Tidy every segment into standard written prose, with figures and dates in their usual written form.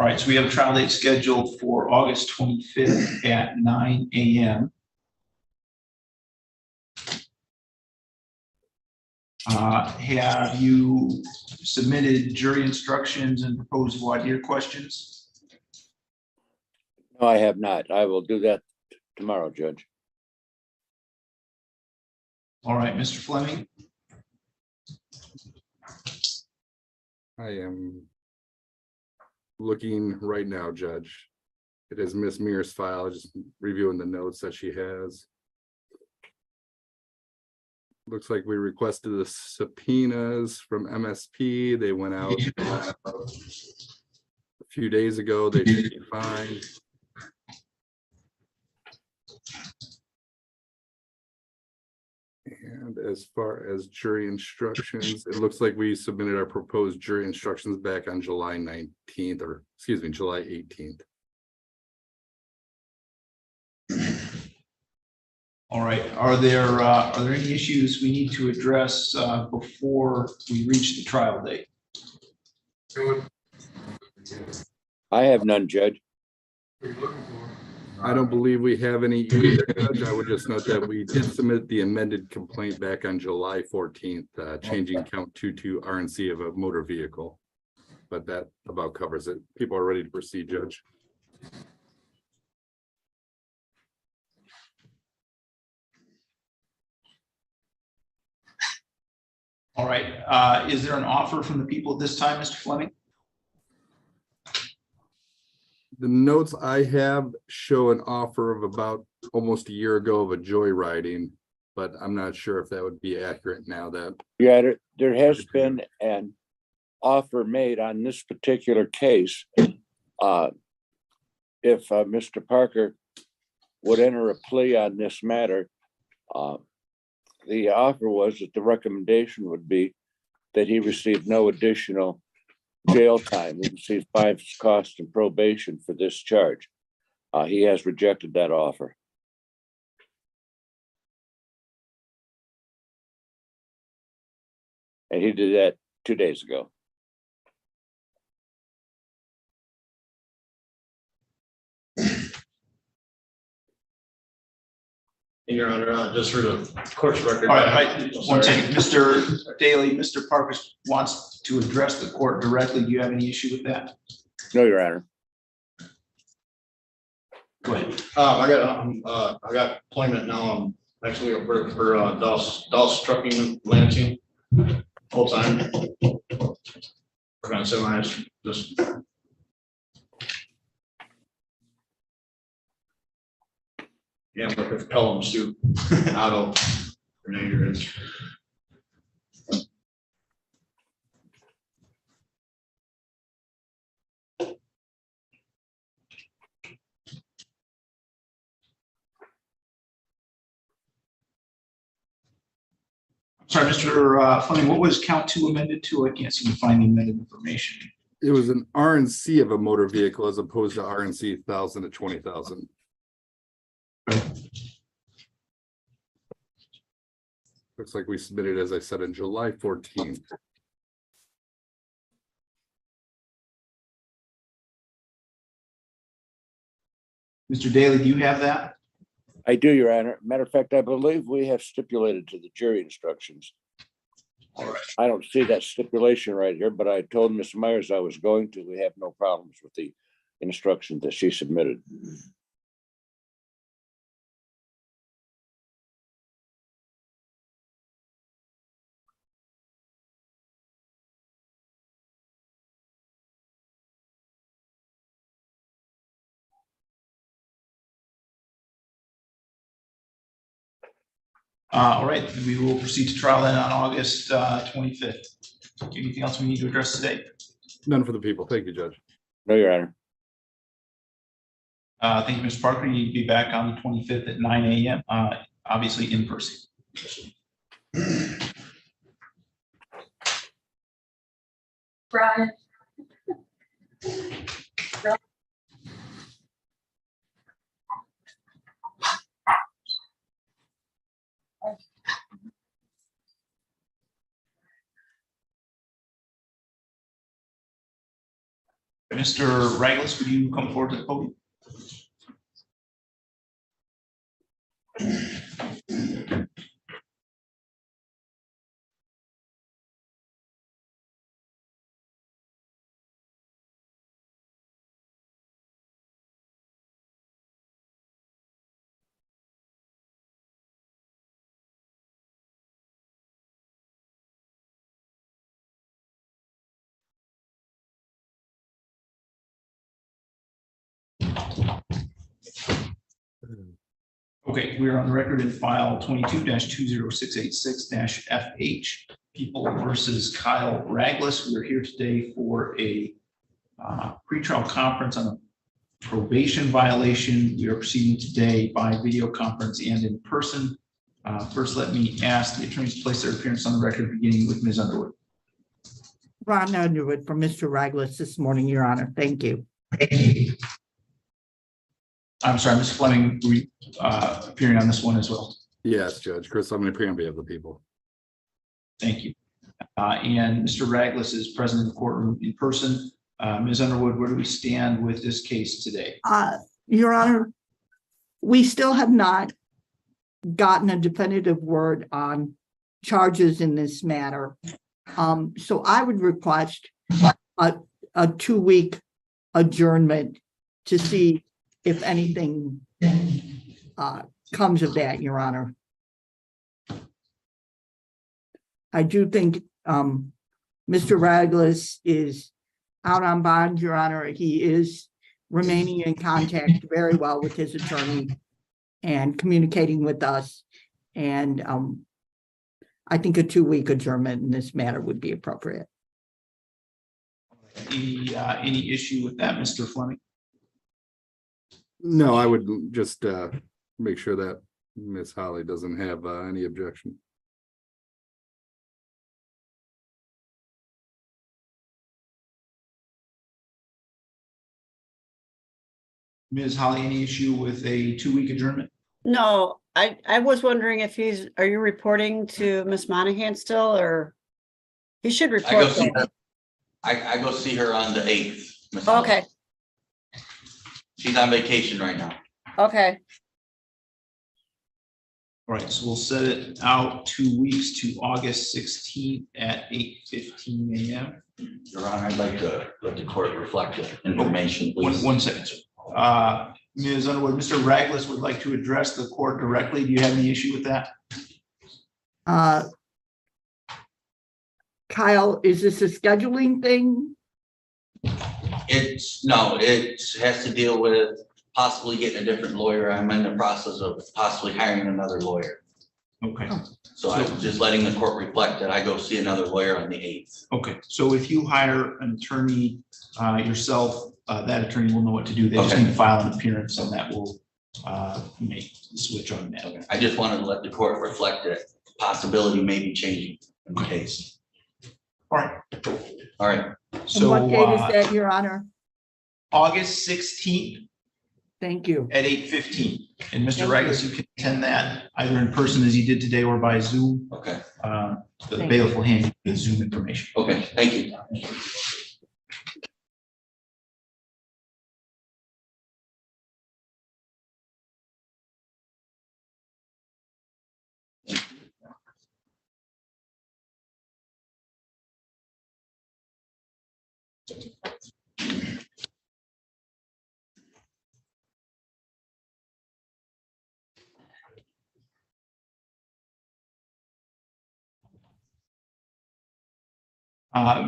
All right, so we have a trial date scheduled for August 25th at 9 a.m. Have you submitted jury instructions and proposed voir dire questions? No, I have not. I will do that tomorrow, Judge. All right, Mr. Fleming. I am looking right now, Judge. It is Miss Mears' file, just reviewing the notes that she has. Looks like we requested the subpoenas from MSP. They went out a few days ago. They should be fine. And as far as jury instructions, it looks like we submitted our proposed jury instructions back on July 19th, or excuse me, July 18th. All right, are there any issues we need to address before we reach the trial date? I have none, Judge. I don't believe we have any either, Judge. I would just note that we did submit the amended complaint back on July 14th, changing count 2 to RNC of a motor vehicle. But that about covers it. People are ready to proceed, Judge. All right, is there an offer from the people at this time, Mr. Fleming? The notes I have show an offer of about almost a year ago of a joyriding, but I'm not sure if that would be accurate now. That Yeah, there has been an offer made on this particular case. If Mr. Parker would enter a plea on this matter, the offer was that the recommendation would be that he receive no additional jail time. He received 5 costs and probation for this charge. He has rejected that offer. And he did that 2 days ago. Your Honor, just for the court's record. All right, one second, Mr. Daly, Mr. Parker wants to address the court directly. Do you have any issue with that? No, Your Honor. Go ahead. I got employment now. I'm actually at work for Dawes Trucking Lansing full time. Working on semis, just. Yeah, I'm working for Pelham's too. Auto grenadiers. Sorry, Mr. Fleming, what was count 2 amended to? I can't seem to find the amended information. it was an RNC of a motor vehicle as opposed to RNC 1,000 to 20,000. Looks like we submitted, as I said, on July 14th. Mr. Daly, do you have that? I do, Your Honor. Matter of fact, I believe we have stipulated to the jury instructions. I don't see that stipulation right here, but I told Ms. Myers I was going to. We have no problems with the instructions that she submitted. All right, we will proceed to trial then on August 25th. Anything else we need to address today? None for the people. Thank you, Judge. No, Your Honor. Thank you, Mr. Parker. You need to be back on the 25th at 9 a.m., obviously in person. Brian. Mr. Raglis, would you come forward to the podium? Okay, we are on the record in file 22-20686-FH, People versus Kyle Raglis. We are here today for a pretrial conference on a probation violation. We are proceeding today by video conference and in person. First, let me ask the attorneys to place their appearance on the record, beginning with Ms. Underwood. Ron Underwood for Mr. Raglis this morning, Your Honor. Thank you. I'm sorry, Ms. Fleming, appearing on this one as well. Yes, Judge. Chris, I'm going to preamble of the people. Thank you. And Mr. Raglis is present in the courtroom in person. Ms. Underwood, where do we stand with this case today? Your Honor, we still have not gotten a definitive word on charges in this matter. So I would request a 2-week adjournment to see if anything comes of that, Your Honor. I do think Mr. Raglis is out on bond, Your Honor. He is remaining in contact very well with his attorney and communicating with us. And I think a 2-week adjournment in this matter would be appropriate. Any issue with that, Mr. Fleming? No, I would just make sure that Ms. Holly doesn't have any objection. Ms. Holly, any issue with a 2-week adjournment? No, I was wondering if are you reporting to Miss Monahan still, or he should I report? go see her. I go see her on the 8th. Okay, She's on vacation right now. okay, All right, so we'll set it out 2 weeks to August 16th at 8:15 a.m. Your Honor, I'd like to let the court reflect the information, please. One second, sir. Ms. Underwood, Mr. Raglis would like to address the court directly. Do you have any issue with that? Kyle, is this a scheduling thing? No, it has to deal with possibly getting a different lawyer. I'm in the process of possibly hiring another lawyer. Okay. So I'm just letting the court reflect that I go see another lawyer on the 8th. Okay, so if you hire an attorney yourself, that attorney will know what to do. They just Okay. need to file an appearance and that will make the switch on that. Okay. I just wanted to let the court reflect that possibility may be changing in the case. All right. All right. And So what date is that, Your Honor? August 16th Thank you. at 8:15. And Mr. Thank Raglis, you can attend that either in person as you did today or by Zoom. Okay. The Thank bailiff will hand you the Zoom information. Okay. Thank you.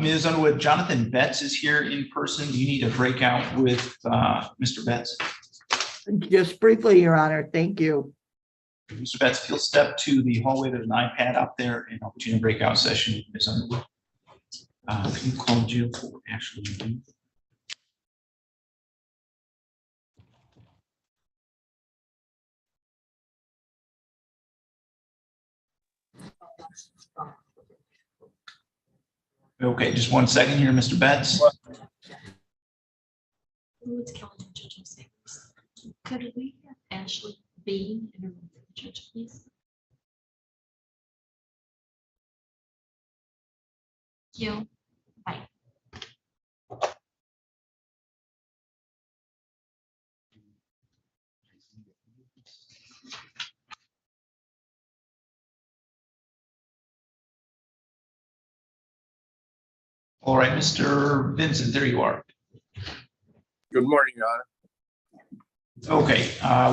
Ms. Underwood, Jonathan Betts is here in person. Do you need a breakout with Mr. Betts? Just briefly, Your Honor. Thank you. Mr. Betts, if you'll step to the hallway, there's an iPad out there, and I'll put you in a breakout session with Ms. Underwood. Can you call Jill for actually? Okay, just 1 second here, Mr. Betts. Who's counting judicial savings? Could we have Ashley Bean in the room for the judge, please? You. Bye. All right, Mr. Vincent, there you are. Good morning, Your Honor. Okay,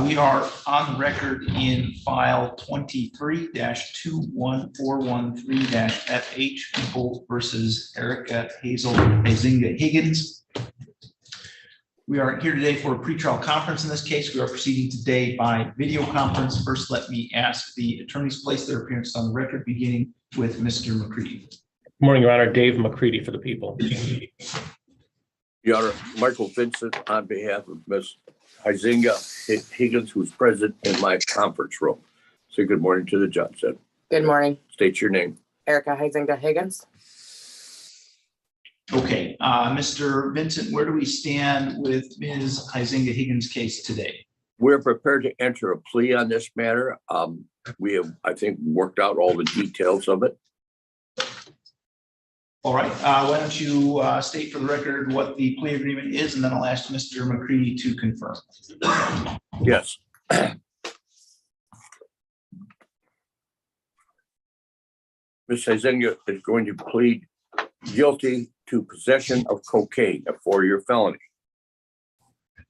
we are on the record in file 23-21413-FH, People versus Erica Hazinga Higgins. We are here today for a pretrial conference in this case. We are proceeding today by video conference. First, let me ask the attorneys to place their appearances on the record, beginning with Mr. McCready. Good morning, Your Honor. Dave McCready for the people. Your Honor, Michael Vincent on behalf of Ms. Huizinga Higgins, who's present in my conference room. Say good morning to the judge. Then Good morning, state your name. Erica Huizinga Higgins. Okay, Mr. Vincent, where do we stand with Ms. Huizinga Higgins' case today? We're prepared to enter a plea on this matter. We have, I think, worked out all the details of it. All right, why don't you state for the record what the plea agreement is, and then I'll ask Mr. McCready to confirm. Yes. Ms. Huizinga is going to plead guilty to possession of cocaine, a 4-year felony.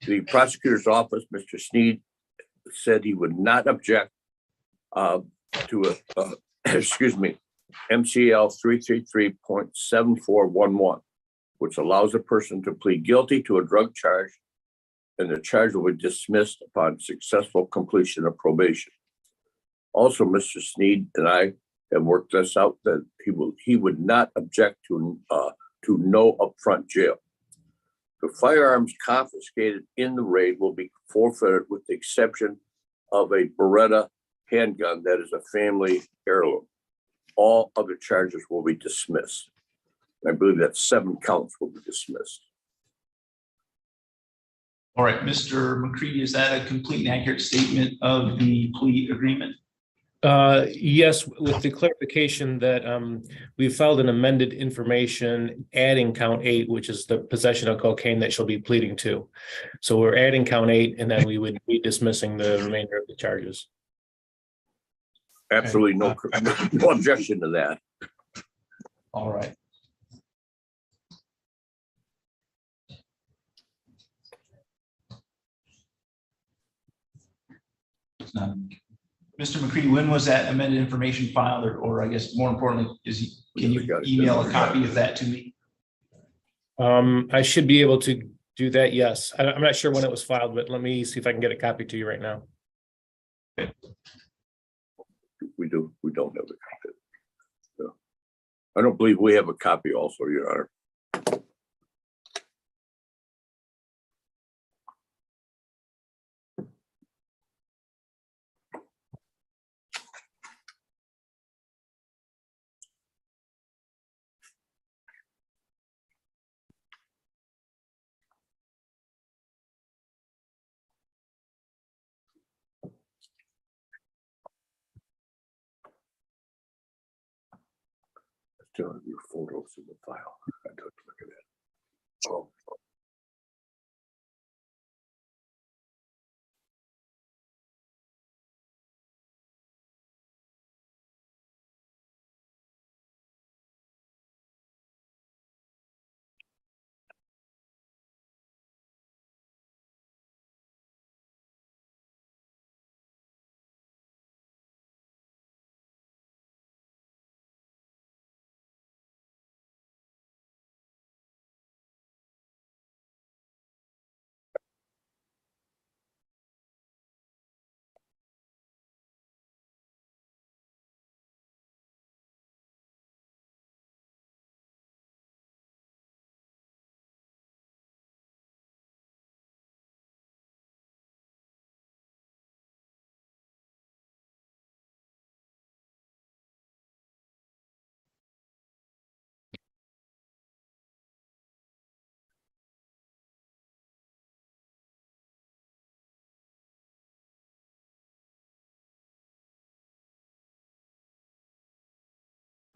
The prosecutor's office, Mr. Sneed, said he would not object to excuse me, MCL 333.7411, which allows a person to plead guilty to a drug charge, and the charge will be dismissed upon successful completion of probation. Also, Mr. Sneed and I have worked this out that he would not object to no upfront jail. The firearms confiscated in the raid will be forfeited with the exception of a Beretta handgun that is a family heirloom. All other charges will be dismissed. I believe that 7 counts will be dismissed. All right, Mr. McCready, is that a complete and accurate statement of the plea agreement? Yes, with the clarification that we filed an amended information adding count 8, which is the possession of cocaine that she'll be pleading to. So we're adding count 8, and then we would be dismissing the remainder of the charges. Absolutely no objection to that. All right. Mr. McCready, when was that amended information filed, or I guess more importantly, can you email a copy of that to me? I should be able to do that. Yes, I'm not sure when it was filed, but let me see if I can get a copy to you right now. Okay. We don't have a copy. So, I don't believe we have a copy also, Your Honor. Still have your photos in the file. I took a look at it. Oh.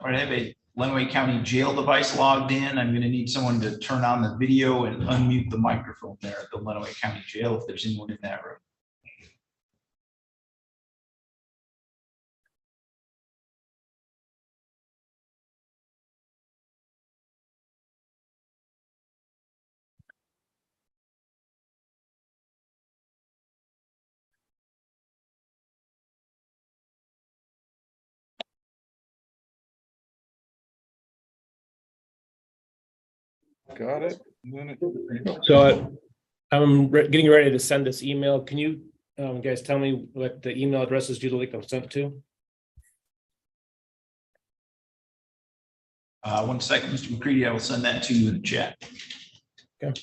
All right, I have a Lenawee County jail device logged in. I'm going to need someone to turn on the video and unmute the microphone there at the Lenawee County Jail if there's anyone in that room. Got it. So I'm getting ready to send this email. Can you guys tell me what the email addresses you'd like them sent to? 1 second, Mr. McCready, I will send that to you in the chat. Okay.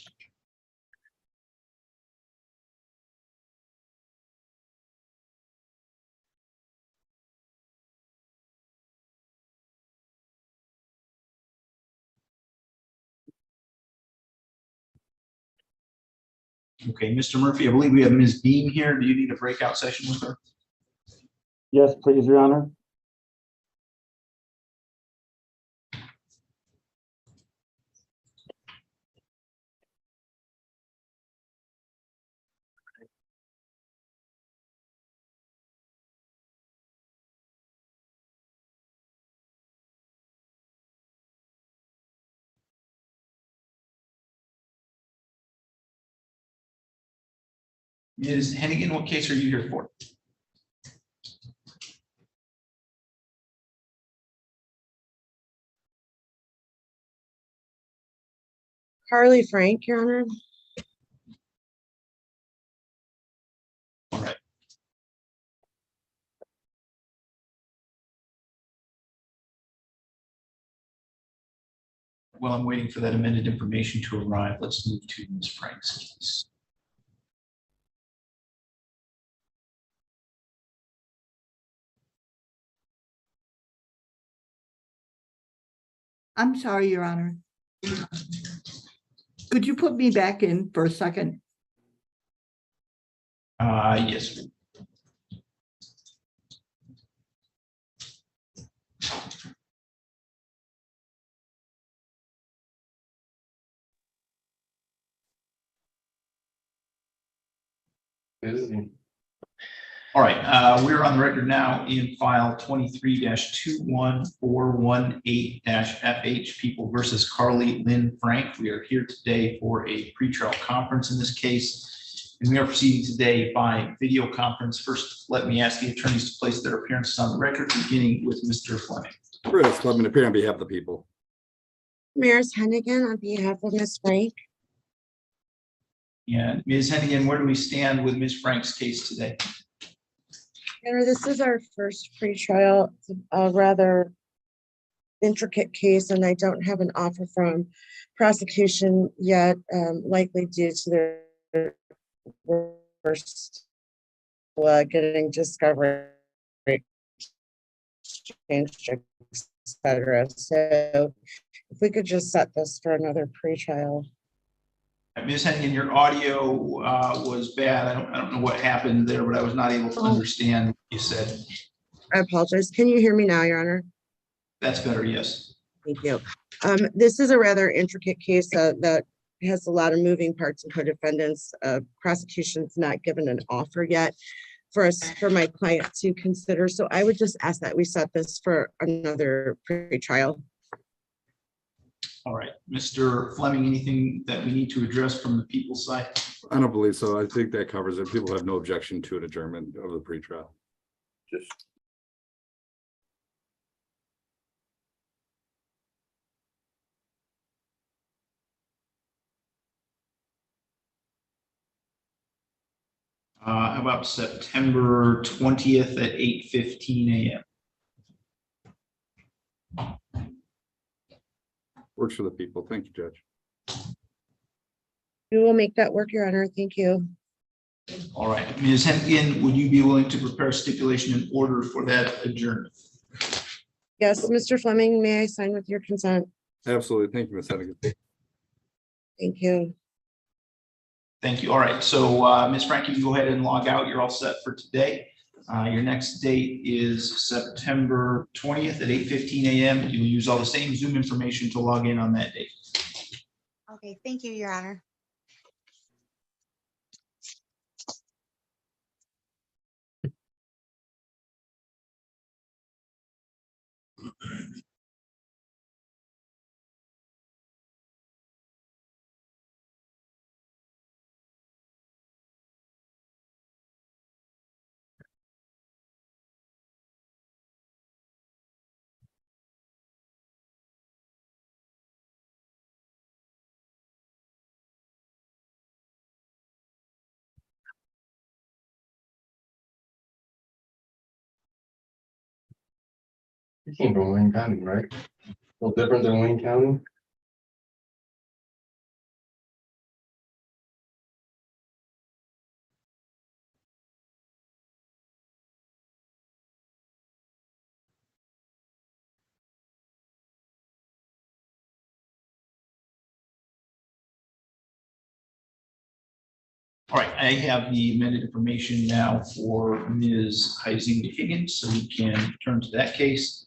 Okay, Mr. Murphy, I believe we have Ms. Beam here. Do you need a breakout session with her? Yes, please, Your Honor. Ms. Hennigan, what case are you here for? Carly Frank, Your Honor. All right. While I'm waiting for that amended information to arrive, let's move to Ms. Frank's case. I'm sorry, Your Honor. Could you put me back in for a second? Yes. All right, we're on the record now in file 23-21418-FH, People versus Carly Lynn Frank. We are here today for a pretrial conference in this case, and we are proceeding today by video conference. First, let me ask the attorneys to place their appearances on the record, beginning with Mr. Fleming. Chris, let me appear on behalf of the people. Maris Hennigan on behalf of Ms. Frank. And Ms. Hennigan, where do we stand with Ms. Frank's case today? Your Honor, this is our first pretrial. It's a rather intricate case, and I don't have an offer from prosecution yet, likely due to their worst getting discovery, exchange, etc. So if we could just set this for another pretrial. Ms. Hennigan, your audio was bad. I don't know what happened there, but I was not able to understand what you said. I apologize. Can you hear me now, Your Honor? That's better, yes. Thank you. This is a rather intricate case that has a lot of moving parts and co-defendants. Prosecution's not given an offer yet for my client to consider. So I would just ask that we set this for another pretrial. All right, Mr. Fleming, anything that we need to address from the people's side? I don't believe so. I think that covers it. People have no objection to an adjournment of the pretrial. Just How about September 20th at 8:15 a.m.? Works for the people. Thank you, Judge. We will make that work, Your Honor. Thank you. All right, Ms. Hennigan, would you be willing to prepare a stipulation in order for that adjournment? Yes, Mr. Fleming, may I sign with your consent? Absolutely. Thank you, Ms. Hennigan. Thank you. Thank you. All right, so Ms. Frank, you can go ahead and log out. You're all set for today. Your next date is September 20th at 8:15 a.m. You'll use all the same Zoom information to log in on that date. Okay, thank you, Your Honor. You came from Wayne County, right? No different than Wayne County? All right, I have the amended information now for Ms. Heising Higgins, so we can turn to that case.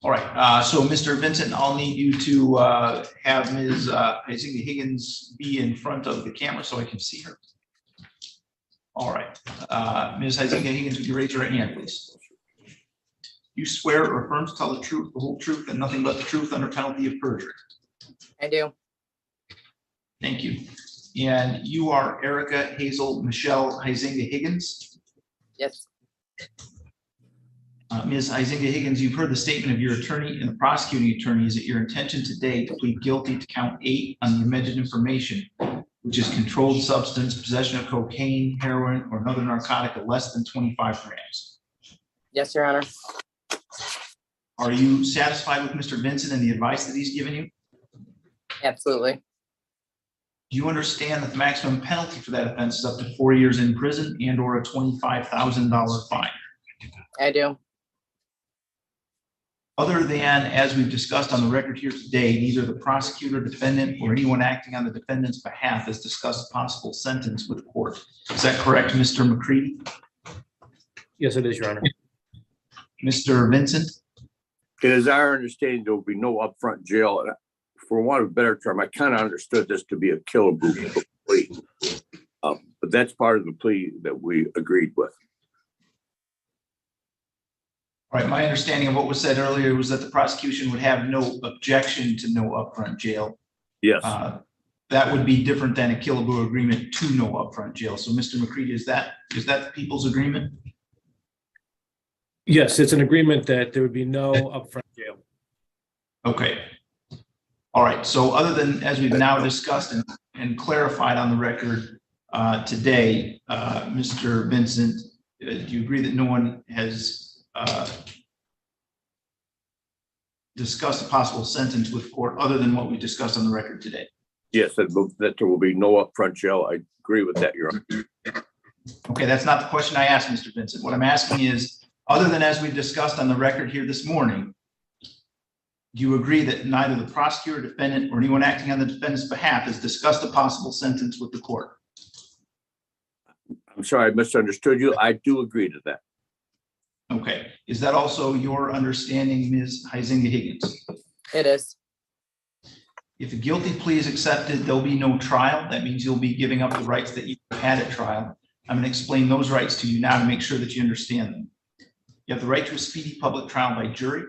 All right, so Mr. Vincent, I'll need you to have Ms. Heising Higgins be in front of the camera so I can see her. All right, Ms. Heising Higgins, would you raise your right hand, please? You swear or affirm to tell the truth, the whole truth, and nothing but the truth under penalty of perjury? I do. Thank you. And you are Erica Hazel Michelle Huizenga Higgins? Yes. Ms. Huizenga Higgins, you've heard the statement of your attorney and the prosecuting attorney. Is it your intention today to plead guilty to count 8 on the amended information, which is controlled substance, possession of cocaine, heroin, or another narcotic of less than 25 grams? Yes, Your Honor. Are you satisfied with Mr. Vincent and the advice that he's given you? Absolutely. Do you understand that the maximum penalty for that offense is up to 4 years in prison and or a $25,000 fine? I do. Other than, as we've discussed on the record here today, neither the prosecutor, defendant, or anyone acting on the defendant's behalf has discussed a possible sentence with the court. Is that correct, Mr. McCready? Yes, it is, Your Honor. Mr. Vincent? It is our understanding there will be no upfront jail. And for want of a better term, I kind of understood this to be a killaboo plea. But that's part of the plea that we agreed with. All right, my understanding of what was said earlier was that the prosecution would have no objection to no upfront jail. Yes. That would be different than a killaboo agreement to no upfront jail. So Mr. McCready, is that the people's agreement? Yes, it's an agreement that there would be no upfront jail. Okay. All right, so other than, as we've now discussed and clarified on the record today, Mr. Vincent, do you agree that no one has discussed a possible sentence with court other than what we discussed on the record today? Yes, that there will be no upfront jail. I agree with that, Your Honor. Okay, that's not the question I asked, Mr. Vincent. What I'm asking is, other than as we discussed on the record here this morning, do you agree that neither the prosecutor, defendant, or anyone acting on the defendant's behalf has discussed a possible sentence with the court? I'm sorry, I misunderstood you. I do agree to that. Okay, is that also your understanding, Ms. Huizenga Higgins? It is. If a guilty plea is accepted, there'll be no trial. That means you'll be giving up the rights that you had at trial. I'm going to explain those rights to you now to make sure that you understand them. You have the right to a speedy public trial by jury.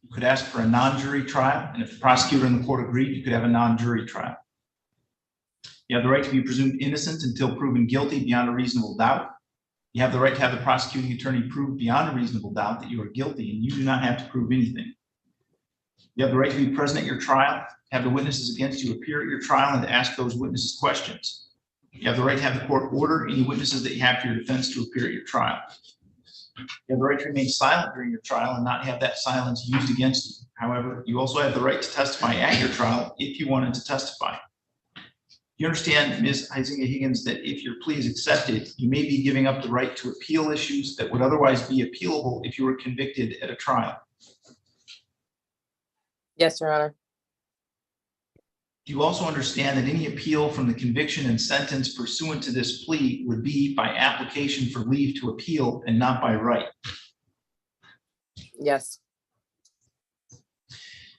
You could ask for a non-jury trial, and if the prosecutor and the court agreed, you could have a non-jury trial. You have the right to be presumed innocent until proven guilty beyond a reasonable doubt. You have the right to have the prosecuting attorney prove beyond a reasonable doubt that you are guilty, and you do not have to prove anything. You have the right to be present at your trial, have the witnesses against you appear at your trial, and to ask those witnesses questions. You have the right to have the court order any witnesses that you have for your defense to appear at your trial. You have the right to remain silent during your trial and not have that silence used against you. However, you also have the right to testify at your trial if you wanted to testify. You understand, Ms. Huizenga Higgins, that if your plea is accepted, you may be giving up the right to appeal issues that would otherwise be appealable if you were convicted at a trial. Yes, Your Honor. Do you also understand that any appeal from the conviction and sentence pursuant to this plea would be by application for leave to appeal and not by right? Yes.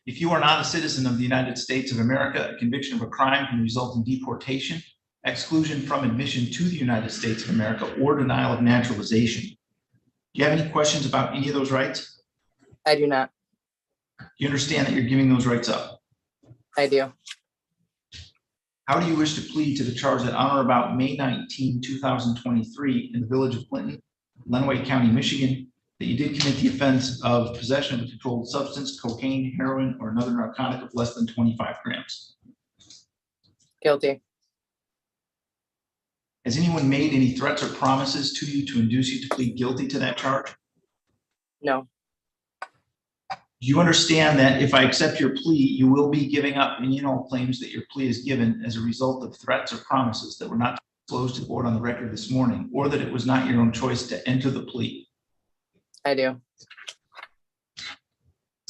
If you are not a citizen of the United States of America, a conviction of a crime can result in deportation, exclusion from admission to the United States of America, or denial of naturalization. Do you have any questions about any of those rights? I do not. Do you understand that you're giving those rights up? I do. How do you wish to plead to the charge that on or about May 19, 2023, in the village of Clinton, Lenawee County, Michigan, that you did commit the offense of possession of a controlled substance, cocaine, heroin, or another narcotic of less than 25 grams. Guilty. Has anyone made any threats or promises to you to induce you to plead guilty to that charge? No. Do you understand that if I accept your plea, you will be giving up any and all claims that your plea is given as a result of threats or promises that were not disclosed to the board on the record this morning, or that it was not your own choice to enter the plea? I do.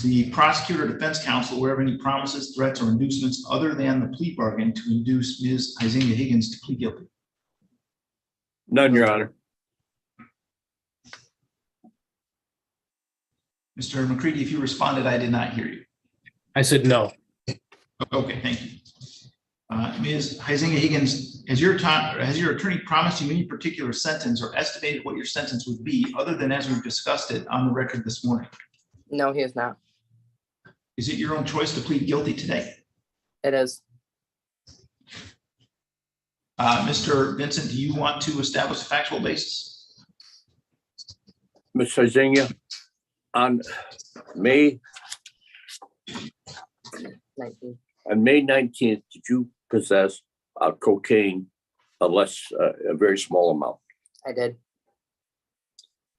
The prosecutor or defense counsel aware of any promises, threats, or inducements other than the plea bargain to induce Ms. Huizinga Higgins to plead guilty? None, Your Honor. Mr. McCready, if you responded, I did not hear you. I said no. Okay, thank you. Ms. Huizinga Higgins, has your attorney promised you any particular sentence or estimated what your sentence would be, other than as we've discussed it on the record this morning? No, he is not. Is it your own choice to plead guilty today? It is. Mr. Vincent, do you want to establish a factual basis? Ms. Huizinga, on May 19. On May 19th, did you possess cocaine, a very small amount? I did.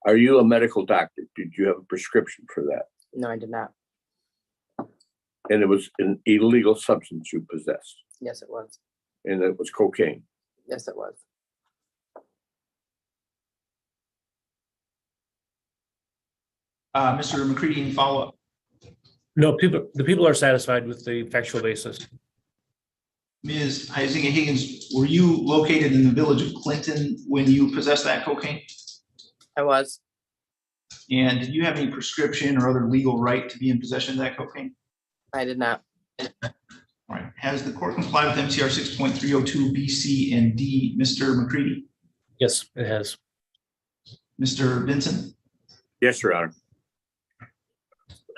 Are you a medical doctor? Did you have a prescription for that? No, I did not. And it was an illegal substance you possessed, Yes, it was. and it was cocaine. Yes, it was. Mr. McCready, any follow-up? No, the people are satisfied with the factual basis. Ms. Huizinga Higgins, were you located in the village of Clinton when you possessed that cocaine? I was. And did you have any prescription or other legal right to be in possession of that cocaine? I did not. All right. Has the court complied with MCR 6.302 B, C, and D? Mr. McCready? Yes, it has. Mr. Vincent? Yes, Your Honor.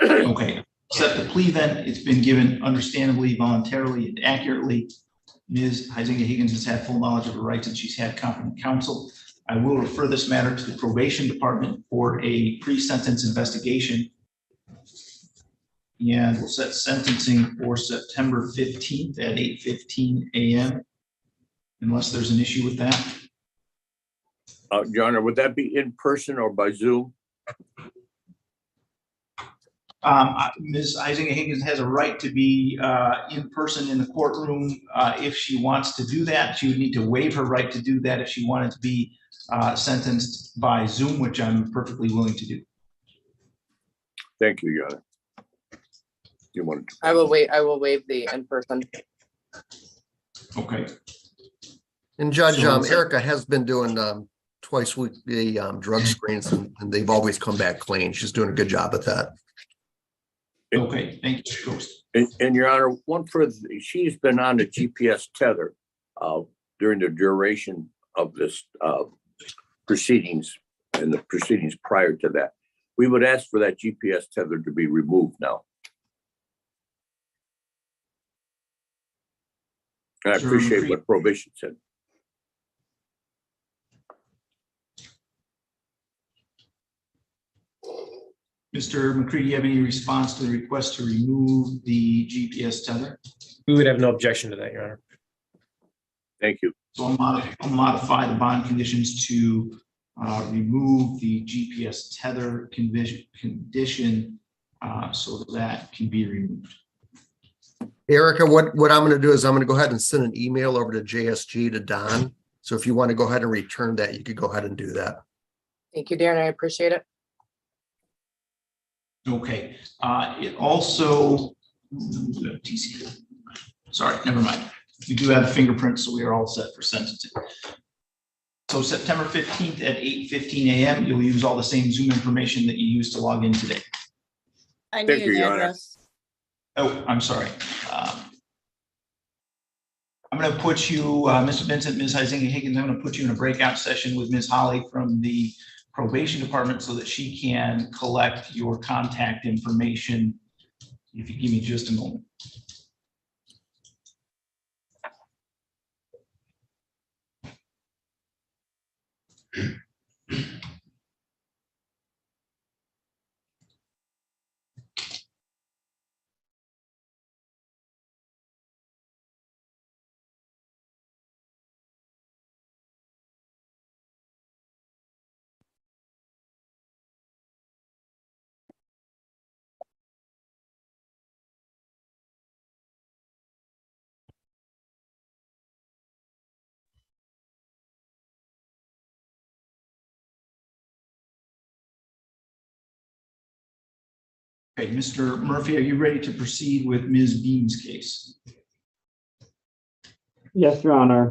Okay. Accept the plea then. It's been given understandably, voluntarily, and accurately. Ms. Huizinga Higgins has had full knowledge of her rights and she's had competent counsel. I will refer this matter to the probation department for a pre-sentence investigation. And we'll set sentencing for September 15th at 8:15 a.m. unless there's an issue with that. Your Honor, would that be in person or by Zoom? Ms. Huizinga Higgins has a right to be in person in the courtroom. If she wants to do that, she would need to waive her right to do that if she wanted to be sentenced by Zoom, which I'm perfectly willing to do. Thank you, Your Honor. You wanted to? I will wait. I will waive the in-person. Okay. And Judge, So- Erica has been doing twice weekly drug screens and they've always come back clean. She's doing a good job at that. Okay, thank you, Mr. Coast. And Your Honor, one further, she's been on the GPS tether during the duration of this proceedings and the proceedings prior to that. We would ask for that GPS tether to be removed now. And I Sure, appreciate agreed. what probation said. Mr. McCready, do you have any response to the request to remove the GPS tether? We would have no objection to that, Your Honor. Thank you. So I'll modify the bond conditions to remove the GPS tether condition so that can be removed. Erica, what I'm going to do is I'm going to go ahead and send an email over to JSG to Don. So if you want to go ahead and return that, you could go ahead and do that. Thank you, Darren. I appreciate it. Okay, it also, sorry, never mind. We do have the fingerprints, so we are all set for sentencing. So September 15th at 8:15 a.m., you'll use all the same Zoom information that you used to log in today. I Thank need you, an Your Honor. address. Oh, I'm sorry. I'm going to put you, Mr. Vincent, Ms. Huizinga Higgins, I'm going to put you in a breakout session with Ms. Holly from the probation department so that she can collect your contact information. If you give me just a moment. Okay, Mr. Murphy, are you ready to proceed with Ms. Beam's case? Yes, Your Honor.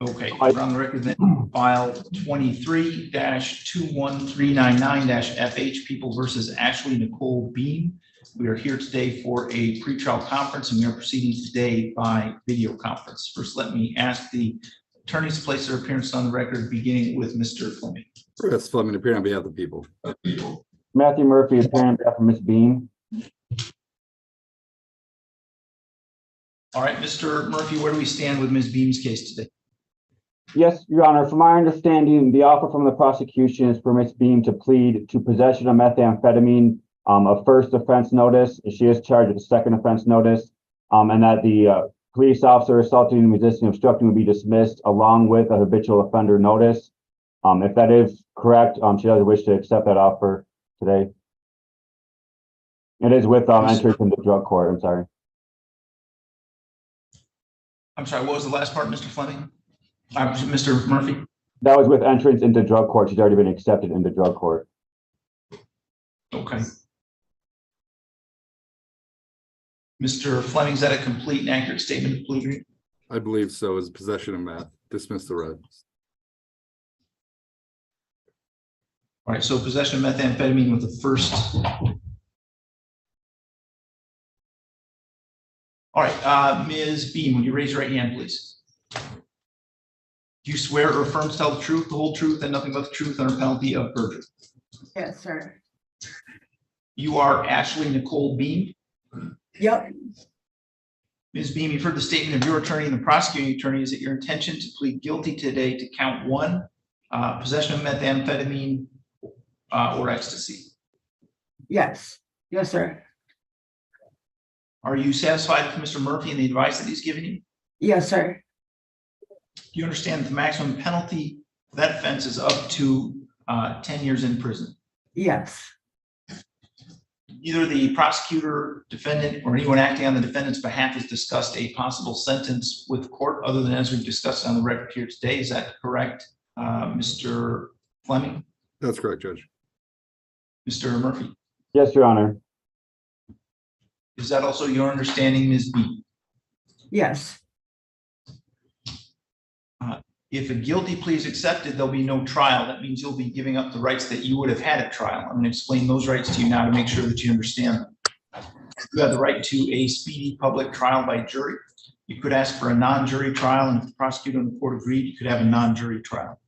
Okay, we're on the record then, file 23-21399-FH, People versus Ashley Nicole Beam. We are here today for a pretrial conference, and we are proceeding today by video conference. First, let me ask the attorneys to place their appearance on the record, beginning with Mr. Fleming. Chris Fleming, appearing on behalf of the people. Matthew Murphy, appearing on behalf of Ms. Beam. All right, Mr. Murphy, where do we stand with Ms. Beam's case today? Yes, Your Honor. From my understanding, the offer from the prosecution is for Ms. Beam to plead to possession of methamphetamine, a first offense notice. She is charged with a second offense notice, and that the police officer assaulting, resisting, obstructing will be dismissed along with a habitual offender notice. If that is correct, she does wish to accept that offer today. It is with entry from the drug court. I'm sorry. I'm sorry, what was the last part, Mr. Fleming? Mr. Murphy? That was with entrance into drug court. She's already been accepted into drug court. Okay. Mr. Fleming, is that a complete and accurate statement of plea agreement? I believe so, as possession of meth. Dismiss the rest. All right, so possession of methamphetamine with the first. All right, Ms. Beam, would you raise your right hand, please? Do you swear or affirm to tell the truth, the whole truth, and nothing but the truth under penalty of perjury? Yes, sir. You are Ashley Nicole Beam. Yep. Ms. Beam, you've heard the statement of your attorney and the prosecuting attorney. Is it your intention to plead guilty today to count 1, possession of methamphetamine or ecstasy? Yes. Yes, sir. Are you satisfied with Mr. Murphy and the advice that he's given you? Yes, sir. Do you understand that the maximum penalty for that offense is up to 10 years in prison? Yes. Either the prosecutor, defendant, or anyone acting on the defendant's behalf has discussed a possible sentence with court other than as we've discussed on the record here today. Is that correct, Mr. Fleming? That's correct, Judge. Mr. Murphy? Yes, Your Honor. Is that also your understanding, Ms. B? Yes. If a guilty plea is accepted, there'll be no trial. That means you'll be giving up the rights that you would have had at trial. I'm going to explain those rights to you now to make sure that you understand them. You have the right to a speedy public trial by jury. You could ask for a non-jury trial, and if the prosecutor and the court agreed, you could have a non-jury trial.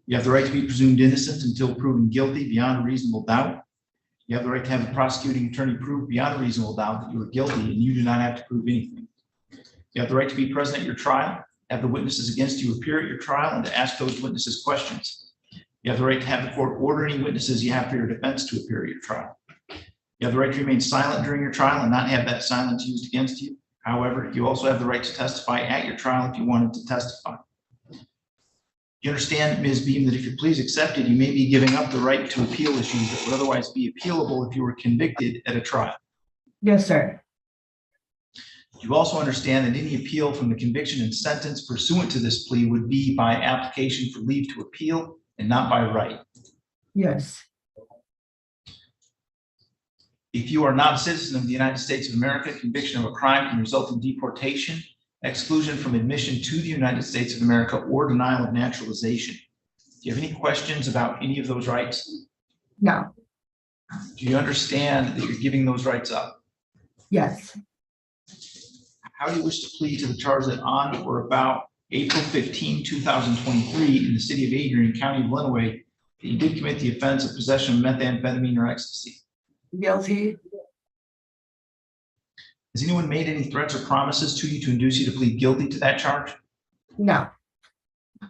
You have the right to be presumed innocent until proven guilty beyond a reasonable doubt. You have the right to have the prosecuting attorney prove beyond a reasonable doubt that you are guilty, and you do not have to prove anything. You have the right to be present at your trial, have the witnesses against you appear at your trial, and to ask those witnesses questions. You have the right to have the court order any witnesses you have for your defense to appear at your trial. You have the right to remain silent during your trial and not have that silence used against you. However, you also have the right to testify at your trial if you wanted to testify. You understand, Ms. Beam, that if your plea is accepted, you may be giving up the right to appeal issues that would otherwise be appealable if you were convicted at a trial. Yes, sir. You also understand that any appeal from the conviction and sentence pursuant to this plea would be by application for leave to appeal and not by right. Yes. If you are not a citizen of the United States of America, conviction of a crime can result in deportation, exclusion from admission to the United States of America, or denial of naturalization. Do you have any questions about any of those rights? No. Do you understand that you're giving those rights up? Yes. How do you wish to plead to the charge that on or about April 15, 2023 in the city of Adrian, County of Lenawee, that you did commit the offense of possession of methamphetamine or ecstasy? Guilty. Has anyone made any threats or promises to you to induce you to plead guilty to that charge? No. Do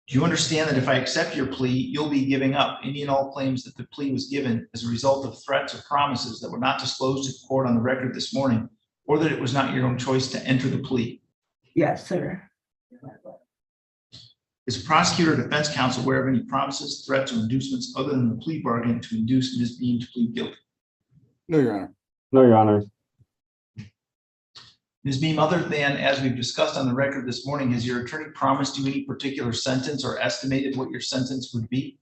you understand that if I accept your plea, you'll be giving up any and all claims that the plea was given as a result of threats or promises that were not disclosed to the court on the record this morning, or that it was not your own choice to enter the plea? Yes, sir. Is the prosecutor or defense counsel aware of any promises, threats, or inducements other than the plea bargain to induce Ms. Beam to plead guilty? No, Your Honor. No, Your Honor. Ms. Beam, other than as we've discussed on the record this morning, has your attorney promised you any particular sentence or estimated what your sentence would be?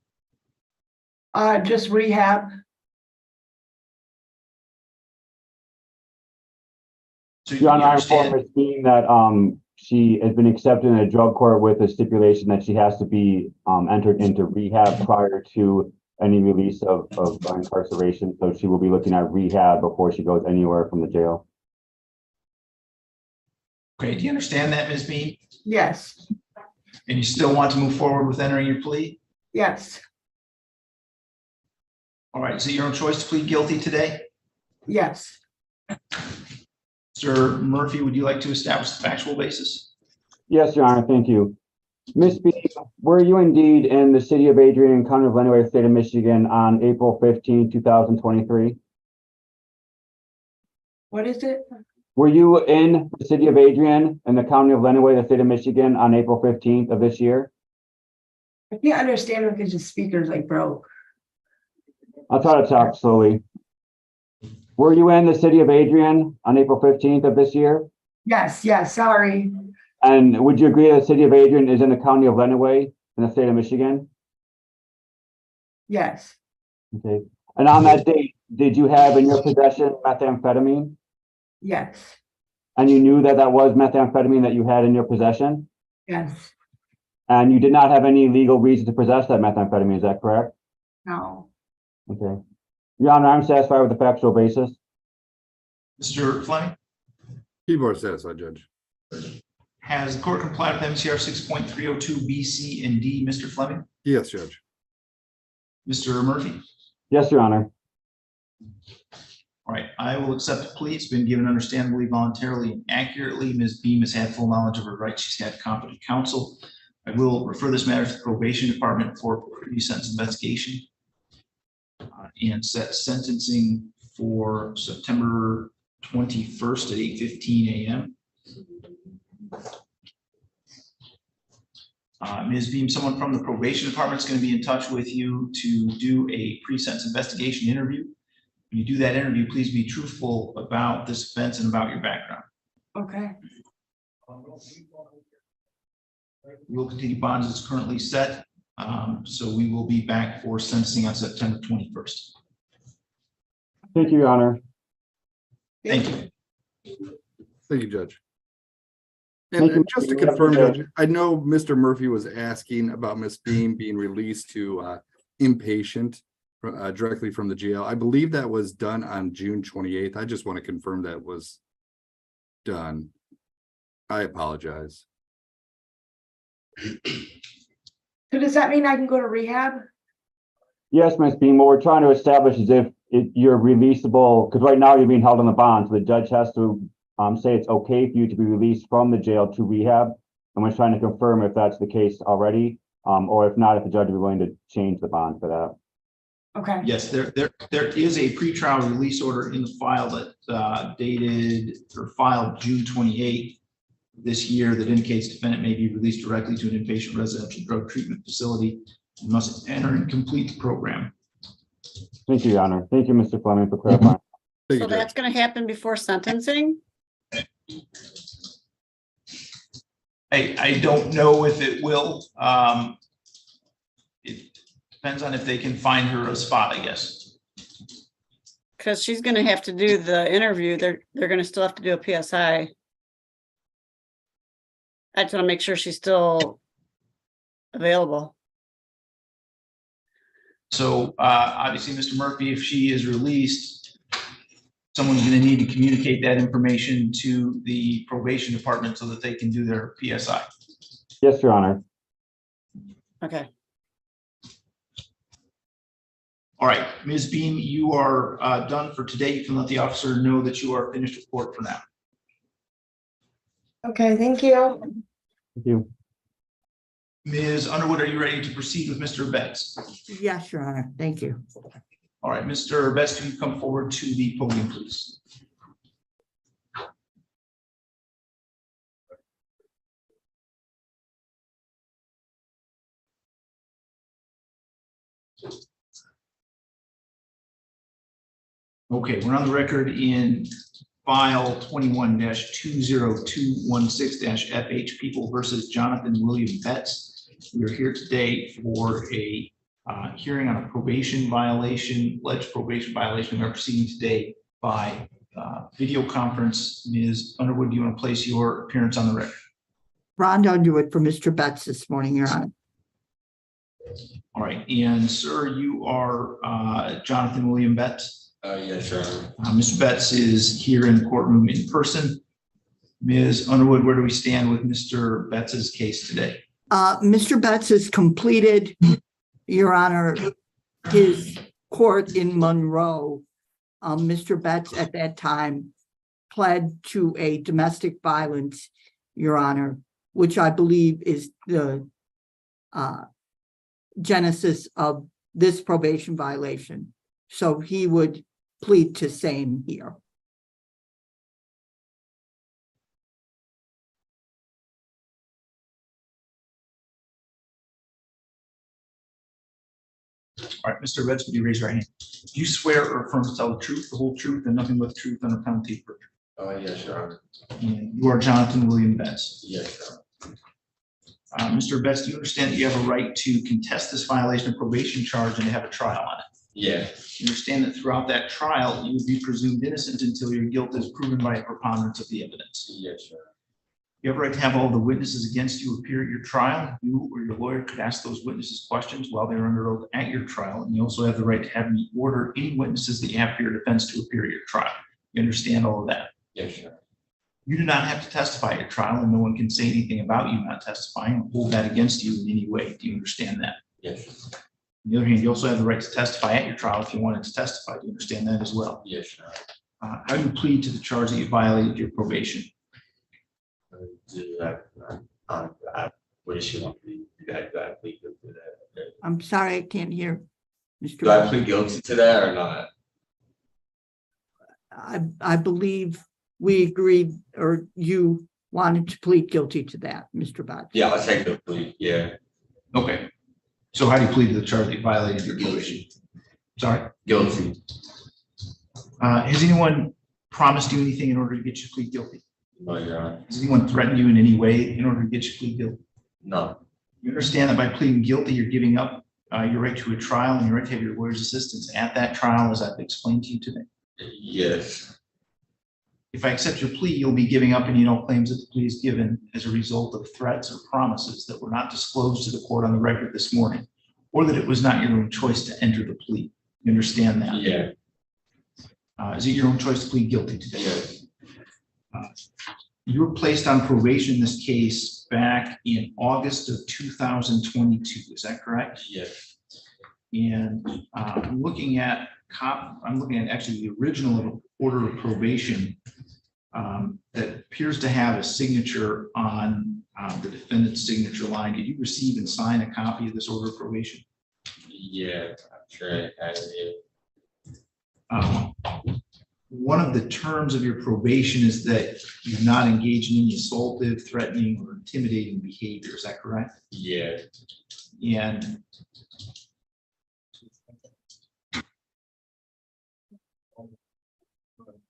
Just rehab. So you Your Honor, I inform understand, Ms. Bean that she has been accepted in a drug court with a stipulation that she has to be entered into rehab prior to any release of incarceration. So she will be looking at rehab before she goes anywhere from the jail. okay, do you understand that, Ms. Bean? Yes, And you still want to move forward with entering your plea? yes, All right, is it your own choice to plead guilty today? yes, Sir Murphy, would you like to establish the factual basis? Yes, Your Honor, thank you. Ms. Bean, were you indeed in the city of Adrian, County of Lenawee, State of Michigan on April 15, 2023? what is it? Were you in the city of Adrian in the County of Lenawee, the State of Michigan on April 15th of this year? I can't understand because the speaker's like broke. I'll try to talk slowly. Were you in the city of Adrian on April 15th of this year? Yes, yes, sorry. And would you agree that the city of Adrian is in the County of Lenawee in the State of Michigan? Yes, Okay. And on that date, did you have in your possession methamphetamine? yes, And you knew that that was methamphetamine that you had in your possession? yes, And you did not have any legal reason to possess that methamphetamine, is that correct? no, Okay. Your Honor, I'm satisfied with the factual basis. Mr. Fleming, Keyboard satisfied, Judge. has the court complied with MCR 6.302 B, C, and D, Mr. Fleming? Yes, Judge. Mr. Murphy? Yes, Your Honor. All right, I will accept the plea. It's been given understandably, voluntarily, and accurately. Ms. Beam has had full knowledge of her rights. She's had competent counsel. I will refer this matter to the probation department for pre-sentence investigation and set sentencing for September 21st at 8:15 a.m. Ms. Beam, someone from the probation department is going to be in touch with you to do a pre-sentence investigation interview. When you do that interview, please be truthful about this offense and about your background. okay, We will continue bonds as currently set. So we will be back for sentencing on September 21st. Thank you, Your Honor. Thank you. Thank you, Judge. Thank you. And just to confirm, Judge, I know Mr. Murphy was asking about Miss Beam being released to inpatient directly from the jail. I believe that was done on June 28th. I just want to confirm that was done. I apologize. so does that mean I can go to rehab? Yes, Ms. Beam, what we're trying to establish is if you're releasable, because right now you're being held on the bond, so the judge has to say it's okay for you to be released from the jail to rehab. And we're trying to confirm if that's the case already, or if not, if the judge would be willing to change the bond for that. Okay, Yes, there is a pretrial release order in the file that dated or filed June 28th this year that indicates defendant may be released directly to an inpatient residential drug treatment facility and must enter and complete the program. Thank you, Your Honor. Thank you, Mr. Fleming, for clarifying. Thank So you, Judge. that's gonna happen before sentencing? I don't know if it will. It depends on if they can find her a spot, I guess. Because she's gonna have to do the interview. They're gonna still have to do a PSI. I just want to make sure she's still available. So obviously, Mr. Murphy, if she is released, someone's going to need to communicate that information to the probation department so that they can do their PSI. Yes, Your Honor. Okay. All right, Ms. Beam, you are done for today. You can let the officer know that you are finished with court for now. Okay, thank you. Thank you. Ms. Underwood, are you ready to proceed with Mr. Betts? yes, Your Honor, thank you. All right, Mr. Betts, can you come forward to the podium, please? Okay, we're on the record in file 21-20216-FH People versus Jonathan William Betts. We are here today for a hearing on a probation violation, alleged probation violation. We are proceeding today by video conference. Ms. Underwood, do you want to place your appearance on the record? Rhonda Underwood for Mr. Betts this morning, Your Honor. All right, and sir, you are Jonathan William Betts. Yes, sir. Mr. Betts is here in the courtroom in person. Ms. Underwood, where do we stand with Mr. Betts's case today? Mr. Betts has completed, Your Honor, his court in Monroe. Mr. Betts at that time pled to a domestic violence, Your Honor, which I believe is the genesis of this probation violation. So he would plead to same here. All right, Mr. Betts, would you raise your hand? Do you swear or affirm to tell the truth, the whole truth, and nothing but the truth under penalty of perjury? Yes, Your Honor. And you are Jonathan William Betts. Yes, Your Honor. Mr. Betts, do you understand that you have a right to contest this violation of probation charge and to have a trial on it? Yeah. You understand that throughout that trial, you would be presumed innocent until your guilt is proven by a preponderance of the evidence. Yes, sir. You have a right to have all the witnesses against you appear at your trial. You or your lawyer could ask those witnesses questions while they're under oath at your trial. And you also have the right to have me order any witnesses that you have for your defense to appear at your trial. You understand all of that? Yes, sir. You do not have to testify at your trial, and no one can say anything about you not testifying or hold that against you in any way. Do you understand that? Yes. On the other hand, you also have the right to testify at your trial if you wanted to testify. Do you understand that as well? Yes, sir. How do you plead to the charge that you violated your probation? What does she want me to do? Do I plead guilty to that? I'm sorry, I can't hear. Mr. Do I Betts. plead guilty to that or not? I believe we agreed, or you wanted to plead guilty to that, Mr. Betts. Yeah, I'll take the plea. Yeah. Okay. So how do you plead to the charge that you violated your probation? Sorry? Guilty. Has anyone promised you anything in order to get you to plead guilty? No, Your Honor. Has anyone threatened you in any way in order to get you to plead guilty? No. You understand that by pleading guilty, you're giving up your right to a trial and your right to have your lawyer's assistance at that trial, as I've explained to you today. Yes. If I accept your plea, you'll be giving up any and all claims that the plea is given as a result of threats or promises that were not disclosed to the court on the record this morning, or that it was not your own choice to enter the plea. You understand that? Yeah. Is it your own choice to plead guilty today? Yes. You were placed on probation in this case back in August of 2022. Is that correct? Yes. And I'm looking at actually the original order of probation that appears to have a signature on the defendant's signature line. Did you receive and sign a copy of this order of probation? Yeah, I'm sure I had it. One of the terms of your probation is that you not engage in any assaultive, threatening, or intimidating behavior. Is that correct? Yeah. And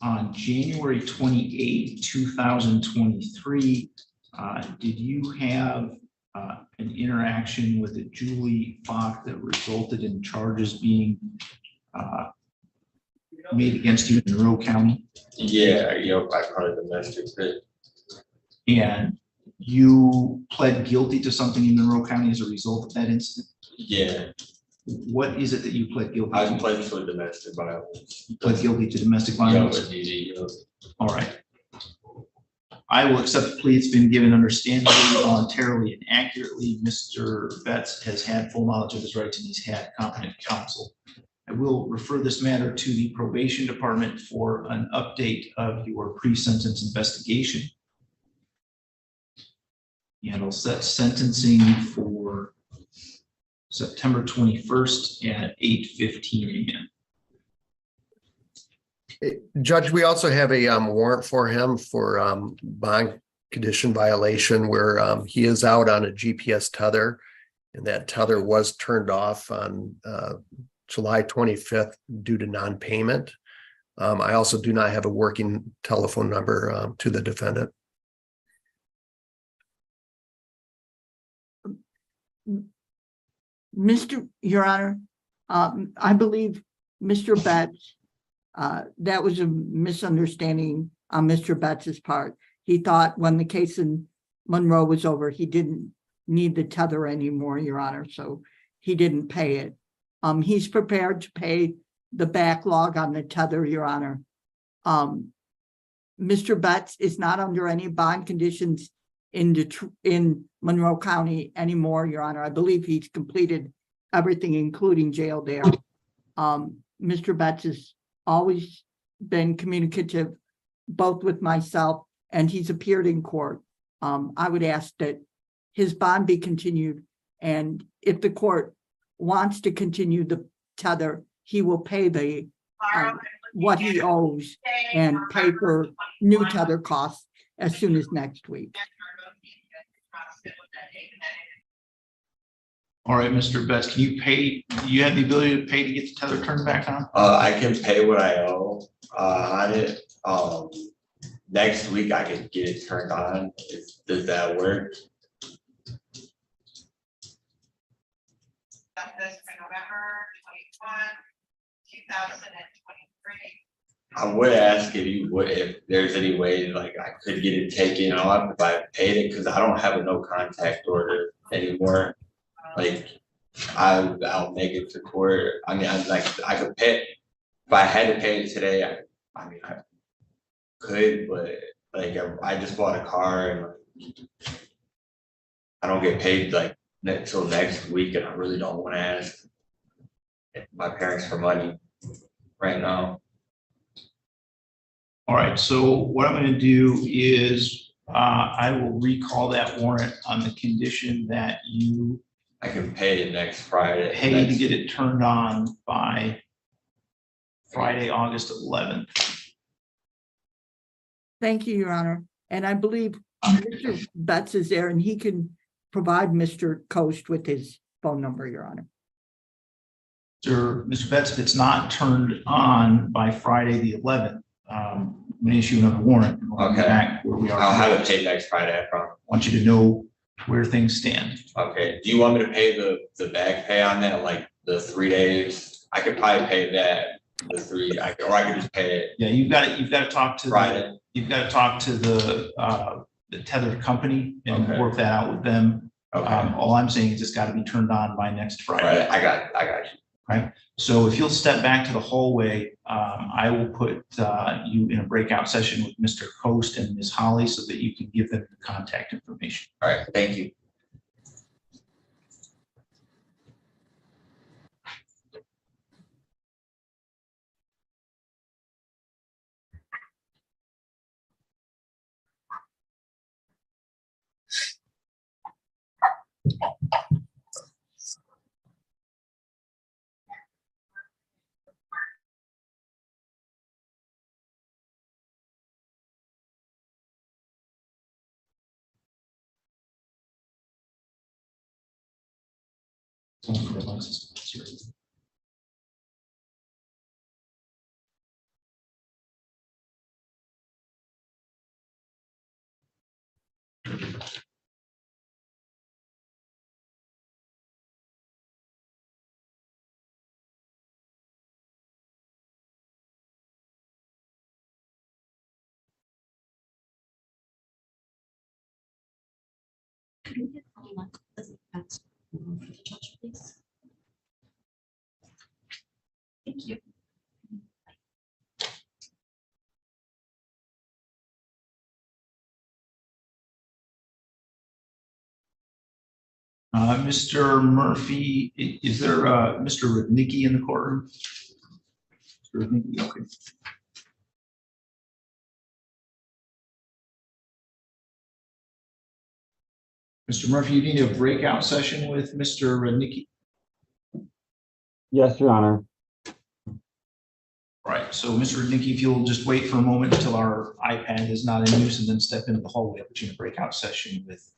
on January 28, 2023, did you have an interaction with a Julie Falk that resulted in charges being made against you in Monroe County? Yeah, I probably domestic bit. And you pled guilty to something in Monroe County as a result of that incident? Yeah. What is it that you pled guilty I to? pled for domestic violence. You pled guilty to domestic Yeah, violence? with DD, All right. I will accept the plea. It's been given understandably, voluntarily, and accurately. Mr. Betts has had full knowledge of his rights and he's had competent counsel. I will refer this matter to the probation department for an update of your pre-sentence investigation. And I'll set sentencing for September 21st at 8:15 a.m. Judge, we also have a warrant for him for bond condition violation where he is out on a GPS tether, and that tether was turned off on July 25th due to non-payment. I also do not have a working telephone number to the defendant. Your Honor, I believe Mr. Betts, that was a misunderstanding on Mr. Betts's part. He thought when the case in Monroe was over, he didn't need the tether anymore, Your Honor, so he didn't pay it. He's prepared to pay the backlog on the tether, Your Honor. Mr. Betts is not under any bond conditions in Monroe County anymore, Your Honor. I believe he's completed everything, including jail there. Mr. Betts has always been communicative, both with myself and he's appeared in court. I would ask that his bond be continued, and if the court wants to continue the tether, he will pay the what he owes and pay for new tether costs as soon as next week. All right, Mr. Betts, can you pay, do you have the ability to pay to get the tether turned back on? I can pay what I owe on it. Next week I can get it turned on. Does that work? I would ask if there's any way like I could get it taken off if I paid it, because I don't have a no contact order anymore. Like I'll make it to court. I mean, I could pay if I had to pay it today. I mean I could, but like I just bought a car and like, I don't get paid like until next week, and I really don't want to ask my parents for money right now. All right, so what I'm going to do is I will recall that warrant on the condition that you I can pay it next Friday. pay to get it turned on by Friday, August 11th. Thank you, Your Honor. And I believe Mr. Betts is there and he can provide Mr. Coast with his phone number, Your Honor. Mr. Betts, if it's not turned on by Friday, the 11th, I'm going to issue another warrant. And we'll be Okay. back where we are. I'll have it paid next Friday, I promise. I want you to know where things stand. Okay, do you want me to pay the back pay on that, like the 3 days? I could probably pay that, the three, or I could just pay it Yeah, you've got to talk to Friday. you've got to talk to the tethered company and Okay. work that out with them. Okay, All I'm saying is it's got to be turned on by next Friday. Friday, I got you. Right, so if you'll step back to the hallway, I will put you in a breakout session with Mr. Coast and Ms. Holly so that you can give them the contact information. All right, thank you. Could we get Alexa that's for the judge, please? Thank you. Mr. Murphy, is there Mr. Rudnicki in the courtroom? Mr. Rudnicki, okay. Mr. Murphy, you need a breakout session with Mr. Rudnicki. Yes, Your Honor. All right, so Mr. Rudnicki, if you'll just wait for a moment until our iPad is not in use and then step into the hallway, I'll put you in a breakout session with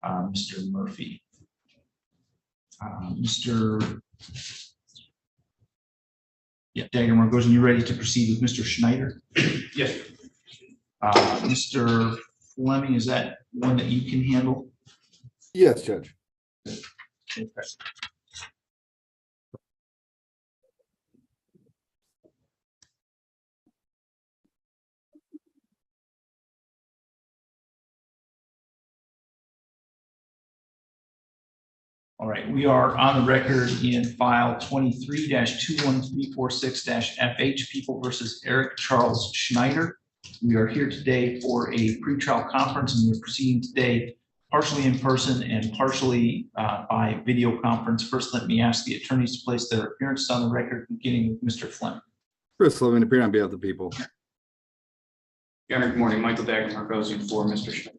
Mr. Murphy. Dagger Margosian, you ready to proceed with Mr. Schneider? Yes. Mr. Fleming, is that one that you can handle? Yes, Judge. Okay. All right, we are on the record in file 23-21346-FH, People versus Eric Charles Schneider. We are here today for a pretrial conference, and we're proceeding today partially in person and partially by video conference. First, let me ask the attorneys to place their appearances on the record, beginning with Mr. Fleming. Chris Fleming, appearing on behalf of the people. Your Honor, good morning. Michael Dagmar goes in for Mr. Schneider.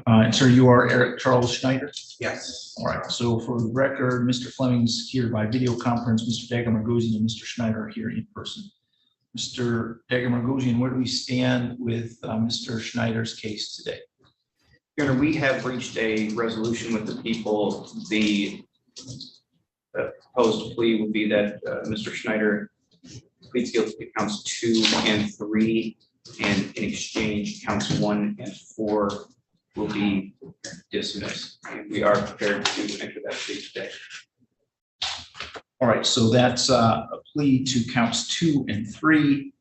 And sir, you are Eric Charles Schneider? Yes. All right, so for the record, Mr. Fleming's here by video conference, Mr. Dager-Margosian and Mr. Schneider are here in person. Mr. Dager-Margosian, where do we stand with Mr. Schneider's case today? Your Honor, we have reached a resolution with the people. The proposed plea would be that Mr. Schneider pleads guilty to counts 2 and 3, and in exchange, counts 1 and 4 will be dismissed. And we are prepared to enter that plea today. All right, so that's a plea to counts 2 and 3,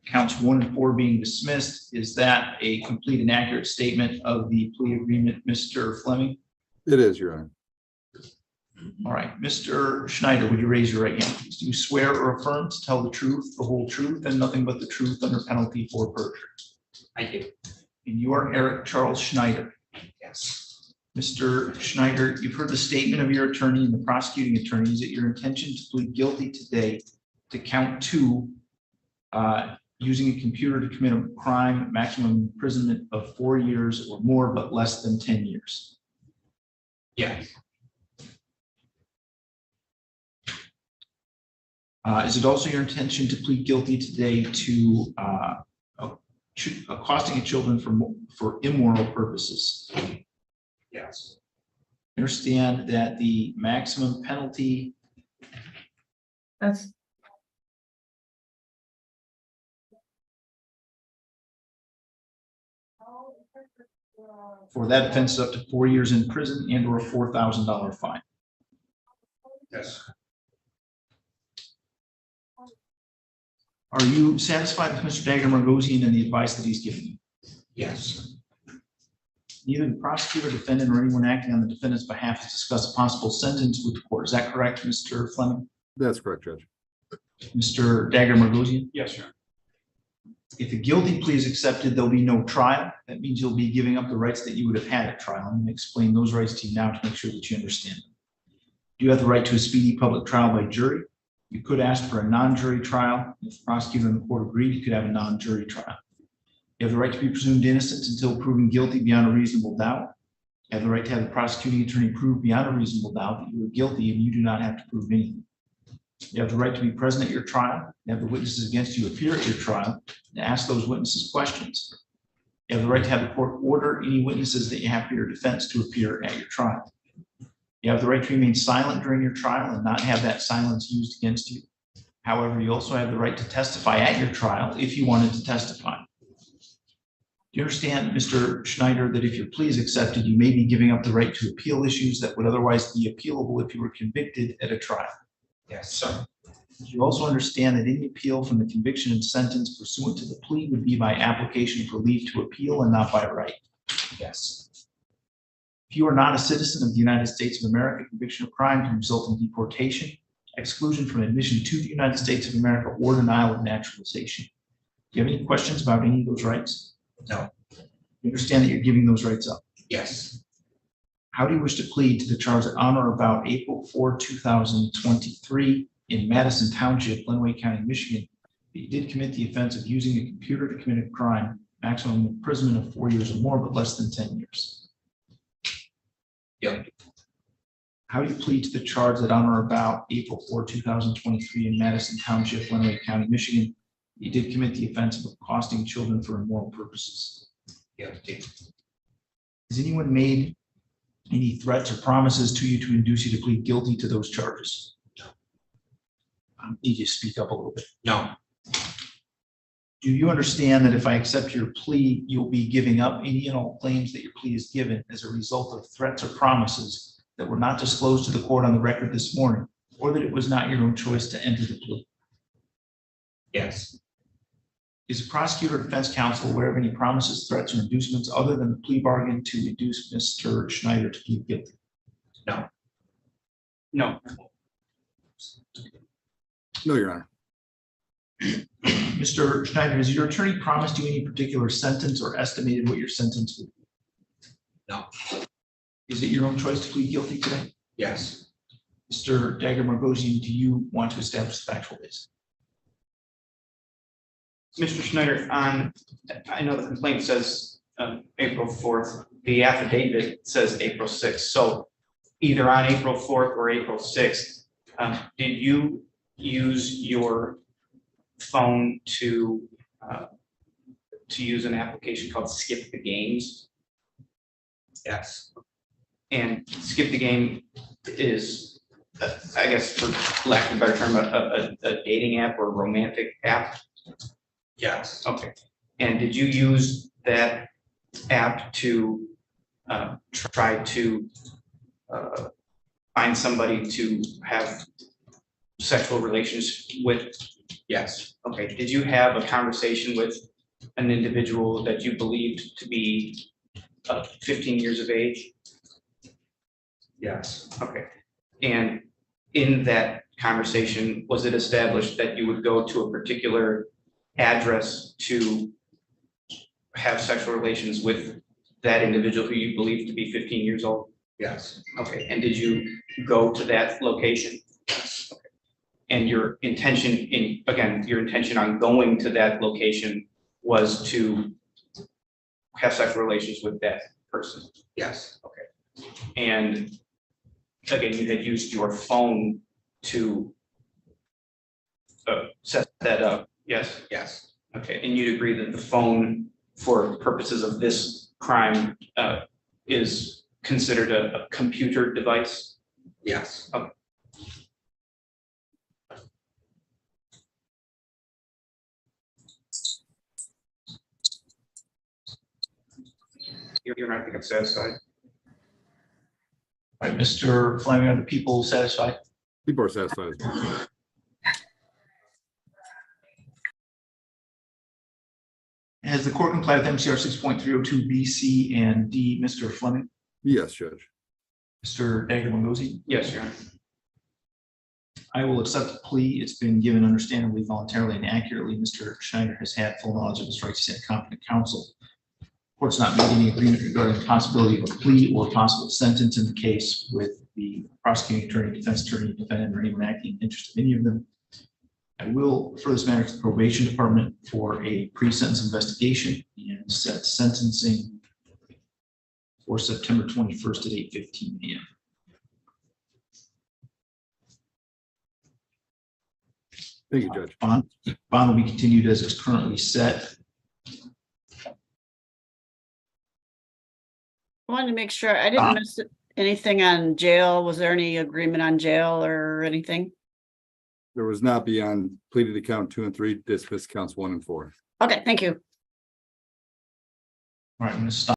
counts 1 and 4 being dismissed. Is that a complete and accurate statement of the plea agreement, Mr. Fleming? It is, Your Honor. All right, Mr. Schneider, would you raise your right hand, please? Do you swear or affirm to tell the truth, the whole truth, and nothing but the truth under penalty for perjury? I do. And you are Eric Charles Schneider. Yes. Mr. Schneider, you've heard the statement of your attorney and the prosecuting attorney. Is it your intention to plead guilty today to count 2, using a computer to commit a crime, maximum imprisonment of 4 years or more, but less than 10 years? Yes. Is it also your intention to plead guilty today to accosting children for immoral purposes? Yes. Understand that the maximum penalty for that offense is up to 4 years in prison and or a $4,000 fine. Yes. Are you satisfied with Mr. Dager-Margosian and the advice that he's given you? Yes. Neither the prosecutor, defendant, or anyone acting on the defendant's behalf has discussed a possible sentence with the court. Is that correct, Mr. Fleming? That's correct, Judge. Mr. Dager-Margosian? Yes, Your Honor. If a guilty plea is accepted, there'll be no trial. That means you'll be giving up the rights that you would have had at trial. I'm going to explain those rights to you now to make sure that you understand them. You have the right to a speedy public trial by jury. You could ask for a non-jury trial. If the prosecutor and the court agreed, you could have a non-jury trial. You have the right to be presumed innocent until proven guilty beyond a reasonable doubt. You have the right to have the prosecuting attorney prove beyond a reasonable doubt that you were guilty, and you do not have to prove anything. You have the right to be present at your trial. You have the witnesses against you appear at your trial and ask those witnesses questions. You have the right to have the court order any witnesses that you have for your defense to appear at your trial. You have the right to remain silent during your trial and not have that silence used against you. However, you also have the right to testify at your trial if you wanted to testify. Do you understand, Mr. Schneider, that if your plea is accepted, you may be giving up the right to appeal issues that would otherwise be appealable if you were convicted at a trial? Yes, sir. You also understand that any appeal from the conviction and sentence pursuant to the plea would be by application for leave to appeal and not by right? Yes. If you are not a citizen of the United States of America, conviction of crime can result in deportation, exclusion from admission to the United States of America, or denial of naturalization. Do you have any questions about any of those rights? No. You understand that you're giving those rights up? Yes. How do you wish to plead to the charge that on or about April 4, 2023 in Madison Township, Lenawee County, Michigan, that you did commit the offense of using a computer to commit a crime, maximum imprisonment of 4 years or more, but less than 10 years? Yep. How do you plead to the charge that on or about April 4, 2023 in Madison Township, Lenawee County, Michigan, you did commit the offense of accosting children for immoral purposes? Yes. Has anyone made any threats or promises to you to induce you to plead guilty to those charges? No. Need you to speak up a little bit. No. Do you understand that if I accept your plea, you'll be giving up any and all claims that your plea is given as a result of threats or promises that were not disclosed to the court on the record this morning, or that it was not your own choice to enter the plea? Yes. Is the prosecutor or defense counsel aware of any promises, threats, or inducements other than the plea bargain to induce Mr. Schneider to plead guilty? No. No, No, Your Honor. Mr. Schneider, has your attorney promised you any particular sentence or estimated what your sentence would be? No. Is it your own choice to plead guilty today? Yes. Mr. Dagger Margosian, do you want to establish the factual basis? Mr. Schneider, I know the complaint says April 4th, the affidavit says April 6th, so either on April 4th or April 6th, did you use your phone to use an application called Skip the Games? Yes. And Skip the Game is, I guess, for lack of a better term, a dating app or a romantic app? Yes. Okay. And did you use that app to try to find somebody to have sexual relations with? Yes. Okay. Did you have a conversation with an individual that you believed to be 15 years of age? Yes. Okay. And in that conversation, was it established that you would go to a particular address to have sexual relations with that individual who you believe to be 15 years old? Yes. Okay, and did you go to that location? Okay. And your intention your intention on going to that location was to have sexual relations with that person? Yes. Okay. And again, you had used your phone to set that up, yes? Yes. Okay, and you'd agree that the phone, for purposes of this crime, is considered a computer device? Yes. Okay. You're not, I think I'm satisfied. All right, Mr. Fleming, are the people satisfied? People are satisfied as well. Has the court complied with MCR 6.302 B, C, and D, Mr. Fleming? Yes, Judge. Mr. Dagger Mangosi? Yes, Your Honor. I will accept the plea. It's been given understandably, voluntarily, and accurately. Mr. Schneider has had full knowledge of his rights. He's had competent counsel. Court's not made any agreement regarding the possibility of a plea or possible sentence in the case with the prosecuting attorney, defense attorney, defendant, or anyone acting in interest of any of them. I will refer this matter to the probation department for a pre-sentence investigation and set sentencing for September 21st at 8:15 a.m. Thank you, Judge. Bond will be continued as it's currently set. I wanted to make sure, I didn't miss anything on jail. Was there any agreement on jail or anything? There was not beyond pleaded to count 2 and 3, dismiss counts 1 and 4. Okay, thank you. All right, I'm going to stop.